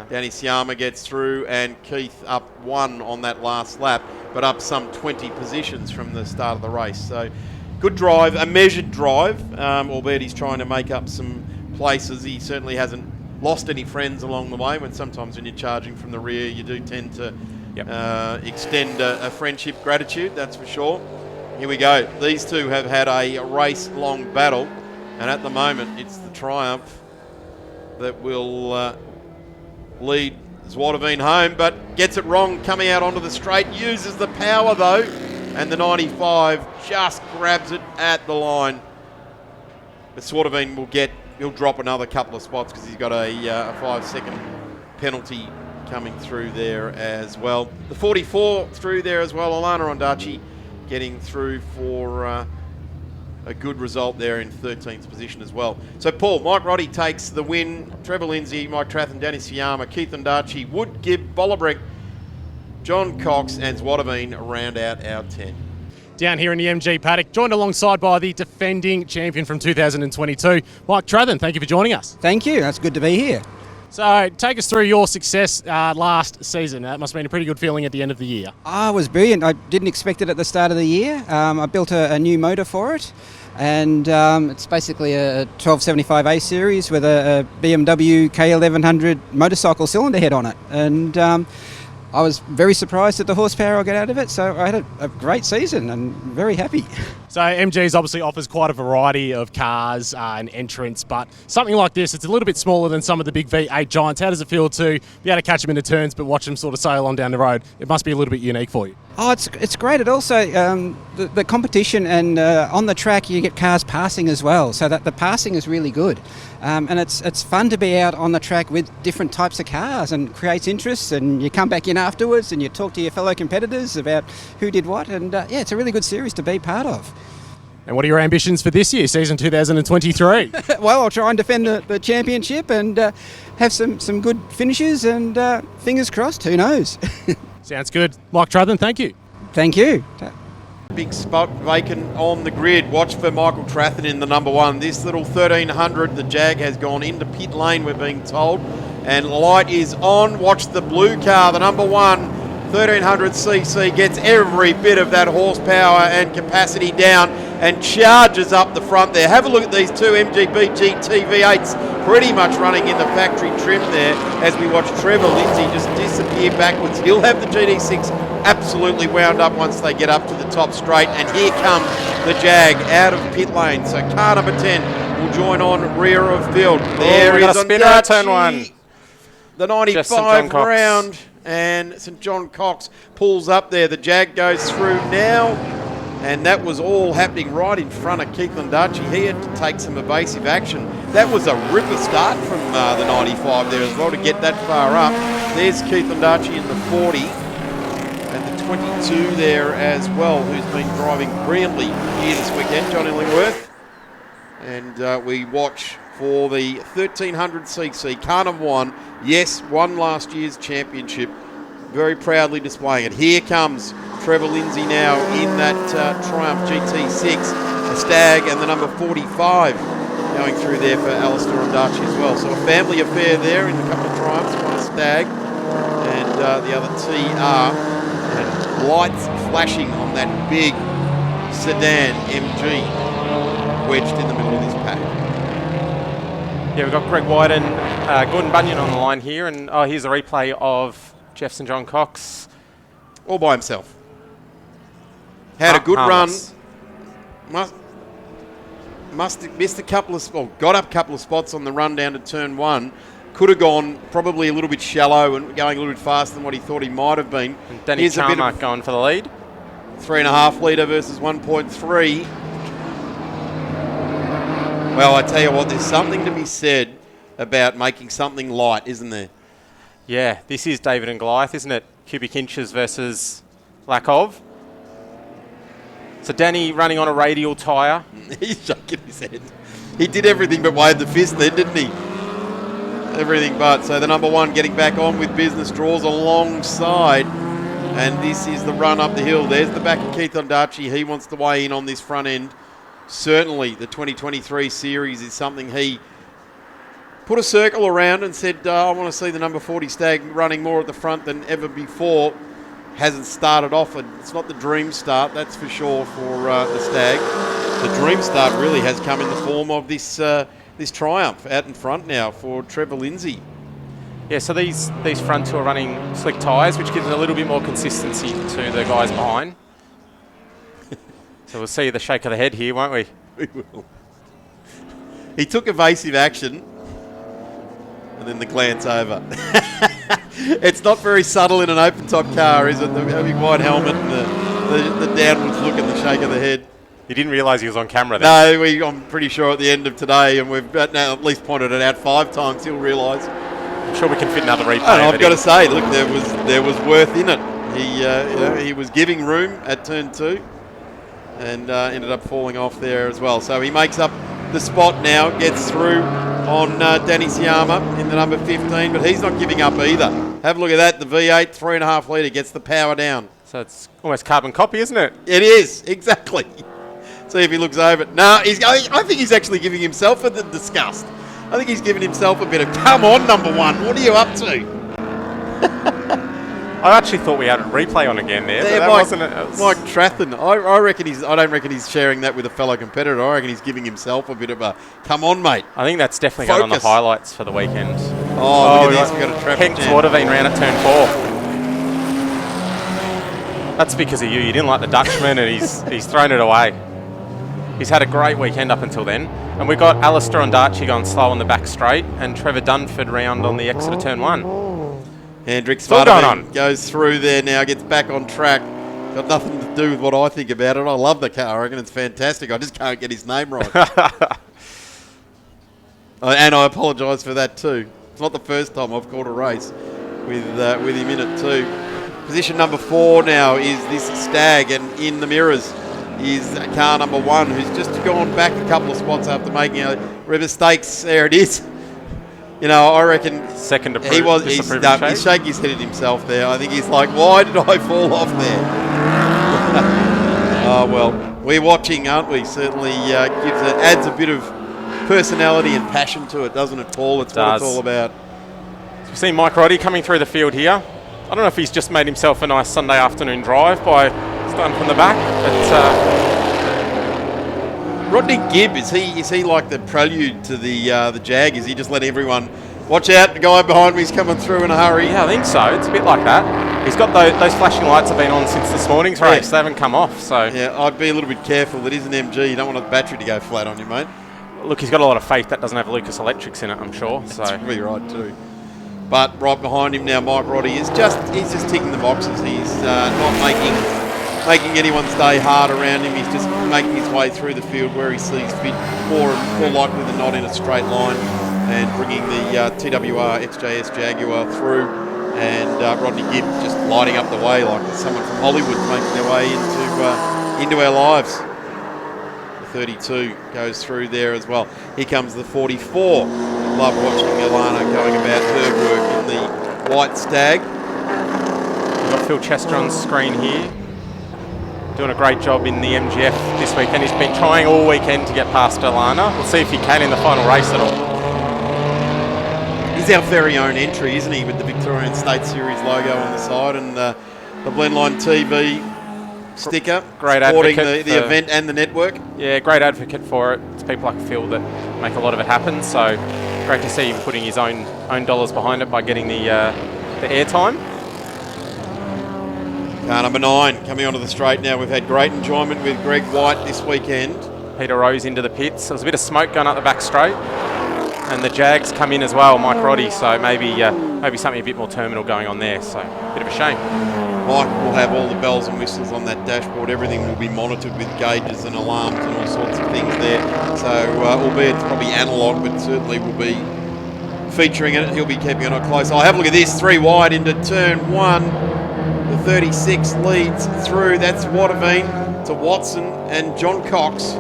Danny Siama gets through, and Keith up 1 on that last lap, but up some 20 positions from the start of the race. So good drive, a measured drive, albeit he's trying to make up some places. He certainly hasn't lost any friends along the way. Sometimes when you're charging from the rear, you do tend to extend a friendship gratitude, that's for sure. Here we go. These two have had a race-long battle, and at the moment it's the Triumph that will lead Zwatoveen home, but gets it wrong coming out onto the straight. Uses the power though, and the 95 just grabs it at the line. But Zwatoveen he'll drop another couple of spots because he's got a 5-second penalty coming through there as well. The 44 through there as well. Alana Ondaatje getting through for a good result there in 13th position as well. So Paul, Mike Roddy takes the win. Trevor Lindsay, Mike Trathen, Danny Siama, Keith Ondaatje, Wood, Gibb, Bollebrecht, John Cox and Zwatoveen round out our 10. Down here in the MG paddock, joined alongside by the defending champion from 2022, Mike Trathen. Thank you for joining us. Thank you. That's good to be here. So take us through your success last season. That must have been a pretty good feeling at the end of the year. It was brilliant. I didn't expect it at the start of the year. I built a new motor for it, and it's basically a 1275A series with a BMW K1100 motorcycle cylinder head on it. And I was very surprised at the horsepower I got out of it, so I had a great season and very happy. So MG's obviously offers quite a variety of cars and entrants, but something like this, it's a little bit smaller than some of the big V8 giants. How does it feel to be able to catch them in the turns but watch them sort of sail on down the road? It must be a little bit unique for you. Oh, it's great. It also, the competition and on the track you get cars passing as well, so that the passing is really good. And it's fun to be out on the track with different types of cars and creates interest, and you come back in afterwards and you talk to your fellow competitors about who did what, and it's a really good series to be part of. And what are your ambitions for this year, season 2023? Well, I'll try and defend the championship and have some good finishes, and fingers crossed, who knows. Sounds good. Mike Trathen, thank you. Thank you. Big spot vacant on the grid. Watch for Michael Trathen in the number 1. This little 1300, the Jag has gone into pit lane, we're being told. And light is on. Watch the blue car, the number 1. 1300cc gets every bit of that horsepower and capacity down and charges up the front there. Have a look at these two MGB GT V8s pretty much running in the factory trim there as we watch Trevor Lindsay just disappear backwards. He'll have the GD6 absolutely wound up once they get up to the top straight, and here comes the Jag out of pit lane. So car number 10 will join on rear of field. There we is got a spinner at turn 1. The 95 round, and St John Cox pulls up there. The Jag goes through now, and that was all happening right in front of Keith Ondaatje. He had to take some evasive action. That was a ripper start for from the 95 there as well to get that far up. There's Keith Ondaatje in the 40 and the 22 there as well, who's been driving brilliantly here this weekend, John Illingworth. And we watch for the 1300cc, car number 1. Yes, won last year's championship. Very proudly displaying it. Here comes Trevor Lindsay now in that Triumph GT6, a Stag, and the number 45 going through there for Alistair Ondaatje as well. So a family affair there in a couple of Triumphs, one a Stag and the other TR. And lights flashing on that big sedan MG wedged in the middle of this pack. Yeah, we've got Greg White and Gordon Bunyan on the line here, and here's a replay of Jeff St John Cox. All by himself. Had a good harmless run. Must have missed a couple of, well, got up a couple of spots on the run down to turn 1. Could have gone probably a little bit shallow and going a little bit faster than what he thought he might have been. And Danny Carmack going for the lead. 3.5 litre versus 1.3. Well, I tell you what, there's something to be said about making something light, isn't there? Yeah, this is David and Goliath, isn't it? Cubic inches versus lack of. So Danny running on a radial tyre. He's shaking his head. He did everything but wave the fist then, didn't he? Everything but. So the number 1 getting back on with business, draws alongside. And this is the run up the hill. There's the back of Keith Ondaatje. He wants to weigh in on this front end. Certainly the 2023 series is something he put a circle around and said, I want to see the number 40 Stag running more at the front than ever before. Hasn't started off. It's not the dream start, that's for sure, for the Stag. The dream start really has come in the form of this this Triumph out in front now for Trevor Lindsay. Yeah, so these front two are running slick tyres, which gives a little bit more consistency to the guys behind. So we'll see the shake of the head here, won't we? We will. He took evasive action and then the glance over. It's not very subtle in an open-top car, is it? The big white helmet and the downwards look and the shake of the head. You didn't realise he was on camera then? No, I'm pretty sure at the end of today, and we've now at least pointed it out 5 times, he'll realise. I'm sure we can fit another replay. And I've got to say, look, there was worth in it. He was giving room at turn 2 and ended up falling off there as well. So he makes up the spot now, gets through on Danny Siama in the number 15, but he's not giving up either. Have a look at that, the V8, 3.5 litre, gets the power down. So it's almost carbon copy, isn't it? It is, exactly. See if he looks over it. No, I think he's actually giving himself a disgust. I think he's giving himself a bit of, come on, number 1, what are you up to? I actually thought we had a replay on again there, but that wasn't it. Mike Trathen, I reckon I don't reckon he's sharing that with a fellow competitor. I reckon he's giving himself a bit of a, come on, mate. I think that's definitely going on the highlights for the weekend. Oh, look at this, we've got a traffic Henk jam. Waterveen round at turn 4. That's because of you. You didn't like the Dutchman and he's thrown it away. He's had a great weekend up until then. And we've got Alistair Ondaatje going slow on the back straight and Trevor Dunford round on the exit of turn 1. Hendricks goes through there now, gets back on track. Got nothing to do with what I think about it. I love the car. I reckon it's fantastic. I just can't get his name right. And I apologise for that too. It's not the first time I've called a race with him in it too. Position number 4 now is this Stag, and in the mirrors is car number 1, who's just gone back a couple of spots after making a mistakes. There it is. You know, I recken second he's shaking his head at himself there. I think he's like, why did I fall off there? Oh, well, we're watching, aren't we? Certainly adds a bit of personality and passion to it, doesn't it, Paul? It's what it's all about. So we've seen Mike Roddy coming through the field here. I don't know if he's just made himself a nice Sunday afternoon drive by starting from the back, but Rodney Gibb, is he like the prelude to the Jag? Is he just letting everyone watch out? The guy behind me is coming through in a hurry. Yeah, I think so. It's a bit like that. He's got those flashing lights have been on since this morning's race. They haven't come off. So yeah, I'd be a little bit careful. It is an MG. You don't want the battery to go flat on you, mate. Look, he's got a lot of faith that doesn't have Lucas Electrics in it, I'm sure. That's probably right too. But right behind him now, Mike Roddy is just ticking the boxes. He's not making anyone's day hard around him. He's just making his way through the field where he sees fit, more likely than not in a straight line. and bringing the TWR XJS Jaguar through, and Rodney Gibb just lighting up the way like someone from Hollywood making their way into our lives. The 32 goes through there as well. Here comes the 44. Love watching Alana going about her work in the White Stag. We've got Phil Chester on screen here, doing a great job in the MGF this weekend. He's been trying all weekend to get past Alana. We'll see if he can in the final race at all. He's our very own entry, isn't he, with the Victorian State Series logo on the side and the Blendline TV sticker Great supporting advocate the event and the network. Yeah, great advocate for it. It's people like Phil that make a lot of it happen. So great to see him putting his own dollars behind it by getting the airtime. Car number 9 coming onto the straight now. We've had great enjoyment with Greg White this weekend. Peter Rose into the pits. There was a bit of smoke going up the back straight. And the Jags come in as well, Mike Roddy. So maybe something a bit more terminal going on there. So bit of a shame. Mike will have all the bells and whistles on that dashboard. Everything will be monitored with gauges and alarms and all sorts of things there. So, albeit it's probably analogue, but certainly will be featuring it. He'll be keeping it on close eye. Have a look at this. 3 wide into turn 1. The 36 leads through. That's Waterveen to Watson and John Cox.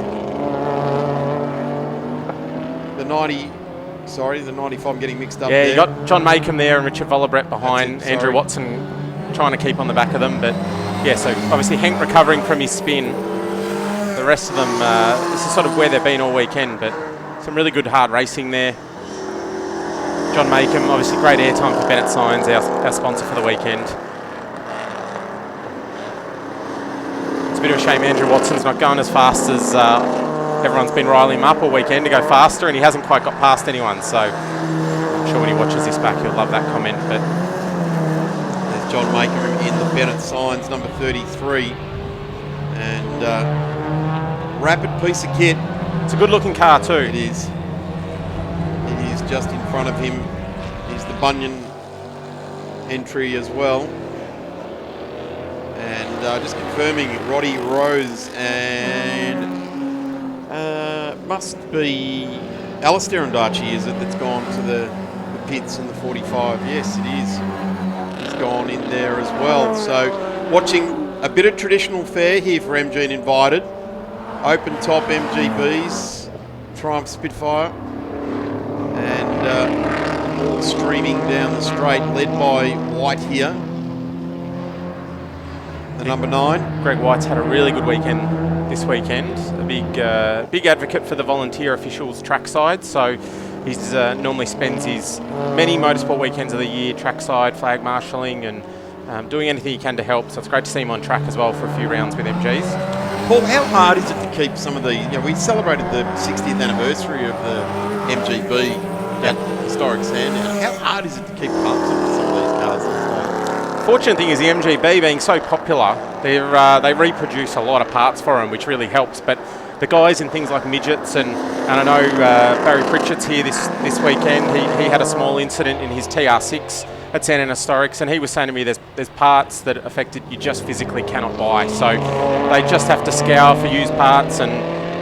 The 95, I'm getting mixed up there. Yeah, you got John Makem there and Richard Vollebrecht behind. Andrew Watson trying to keep on the back of them. But yeah, so obviously Hank recovering from his spin. The rest of them, this is sort of where they've been all weekend, but some really good hard racing there. John Makem, obviously great airtime for Bennett Signs, our sponsor for the weekend. It's a bit of a shame Andrew Watson's not going as fast as everyone's been riling him up all weekend to go faster, and he hasn't quite got past anyone. So I'm sure when he watches this back, he'll love that comment. But there's John Makem in the Bennett Signs, number 33. And rapid piece of kit. It's a good-looking car too. It is. It is just in front of him. Is the Bunyan entry as well. And just confirming, Roddy Rose and must be Alistair Ondaatje, is it, that's gone to the pits in the 45? Yes, it is. He's gone in there as well. So watching a bit of traditional fare here for MG and Invited. Open top MGBs, Triumph Spitfire, and all streaming down the straight, led by White here. The number 9. Greg White's had a really good weekend this weekend. A big advocate for the volunteer officials trackside. So he's normally spends his many motorsport weekends of the year trackside, flag marshalling, and doing anything he can to help. So it's great to see him on track as well for a few rounds with MGs. Paul, how hard is it to keep some of the... we celebrated the 60th anniversary of the MGB at historic Sandown. How hard is it to keep parts of some of these cars? Fortunate thing is the MGB being so popular, they reproduce a lot of parts for them, which really helps. But the guys in things like midgets, and I know Barry Pritchard's here this weekend. He had a small incident in his TR6 at Sandown Historics, and he was saying to me there's parts that affected you just physically cannot buy. So they just have to scour for used parts and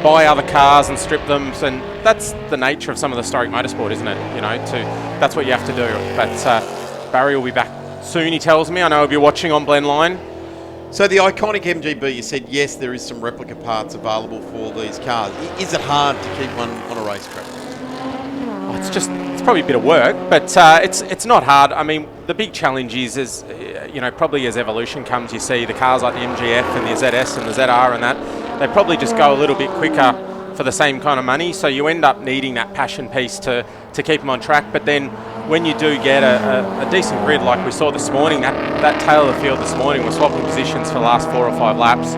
buy other cars and strip them. And that's the nature of some of the historic motorsport, isn't it? That's what you have to do. But Barry will be back soon, he tells me. I know he'll be watching on Blendline. So the iconic MGB, you said, yes, there is some replica parts available for these cars. Is it hard to keep one on a racetrack? It's probably a bit of work, but it's not hard. I mean, the big challenge is probably as evolution comes, you see the cars like the MGF and the ZS and the ZR and that, they probably just go a little bit quicker for the same kind of money. So you end up needing that passion piece to keep them on track. But then when you do get a decent grid like we saw this morning, that tail of the field this morning, we're swapping positions for the last 4 or 5 laps,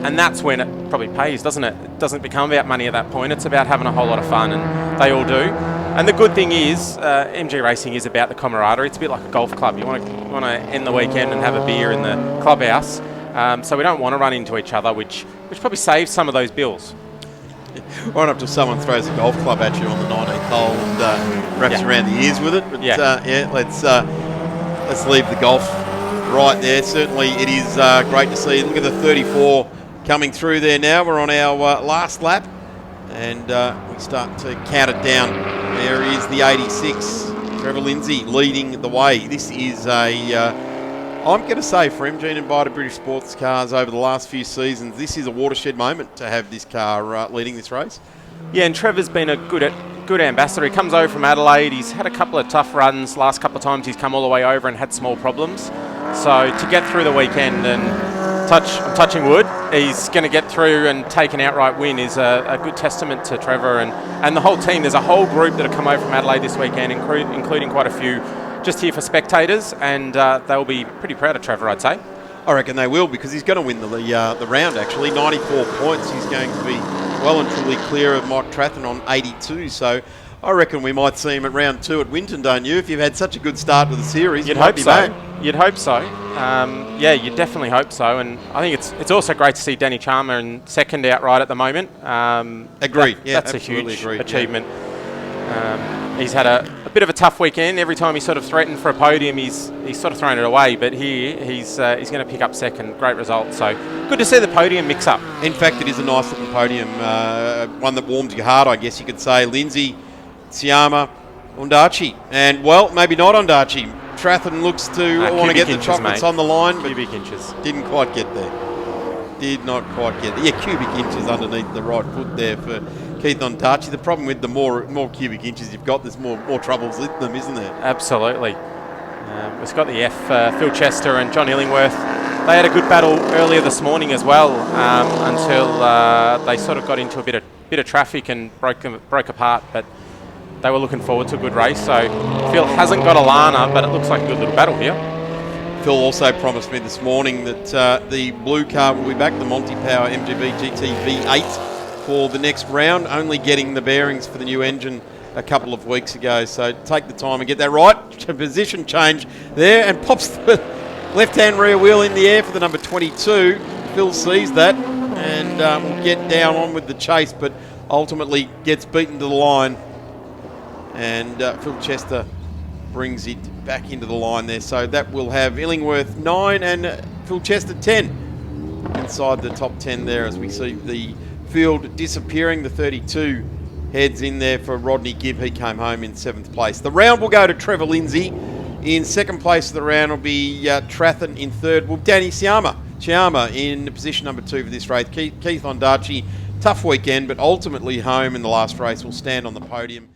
and that's when it probably pays, doesn't it? It doesn't become about money at that point. It's about having a whole lot of fun, and they all do. And the good thing is, MG racing is about the camaraderie. It's a bit like a golf club. You want to end the weekend and have a beer in the clubhouse. So we don't want to run into each other, which probably saves some of those bills. Right up till someone throws a golf club at you on the 19th hole and wraps you around the ears with it. But let's leave the golf right there. Certainly it is great to see. Look at the 34 coming through there now. We're on our last lap, and we start to count it down. There is the 86, Trevor Lindsay, leading the way. This is I'm going to say for MG and Invited British Sports Cars over the last few seasons, this is a watershed moment to have this car leading this race. Yeah, and Trevor's been a good ambassador. He comes over from Adelaide. He's had a couple of tough runs. Last couple of times he's come all the way over and had small problems. So to get through the weekend and I'm touching wood, he's going to get through and take an outright win is a good testament to Trevor and the whole team. There's a whole group that have come over from Adelaide this weekend, including quite a few just here for spectators, and they'll be pretty proud of Trevor, I'd say. I reckon they will, because he's going to win the round, actually. 94 points. He's going to be well and truly clear of Mike Trathen on 82. So I reckon we might see him at round 2 at Winton, don't you? If you've had such a good start to the series, you'd hope so. You'd hope so. Yeah, you'd definitely hope so. And I think it's also great to see Danny Chalmer in second outright at the moment. Agreed. That's a huge achievement. Yeah. He's had a bit of a tough weekend. Every time he sort of threatened for a podium, he's sort of thrown it away. But here, he's going to pick up second. Great result. So good to see the podium mix up. In fact, it is a nice looking podium. One that warms your heart, I guess you could say. Lindsay, Siama, Ondaatje. And, well, maybe not Ondaatje. Trathen looks to want to get the chocolates on the line, but cubic inches. Didn't quite get there. Did not quite get there. Yeah, cubic inches underneath the right foot there for Keith Ondaatje. The problem with the more cubic inches you've got, there's more troubles with them, isn't there? Absolutely. We've got the F, Phil Chester and John Illingworth. They had a good battle earlier this morning as well, until they sort of got into a bit of traffic and broke apart. But they were looking forward to a good race. So Phil hasn't got a Lana, but it looks like a good little battle here. Phil also promised me this morning that the blue car will be back, the Monty Power MGB GT V8, for the next round, only getting the bearings for the new engine a couple of weeks ago. So take the time and get that right. Position change there, and pops the left-hand rear wheel in the air for the number 22. Phil sees that and will get down on with the chase, but ultimately gets beaten to the line. And Phil Chester brings it back into the line there. So that will have Illingworth 9 and Phil Chester 10 inside the top 10 there, as we see the field disappearing. The 32 heads in there for Rodney Gibb. He came home in 7th place. The round will go to Trevor Lindsay. In 2nd place of the round will be Trathen. In 3rd will Danny Siama in position number 2 for this race. Keith Ondaatje, tough weekend, but ultimately home in the last race, will stand on the podium.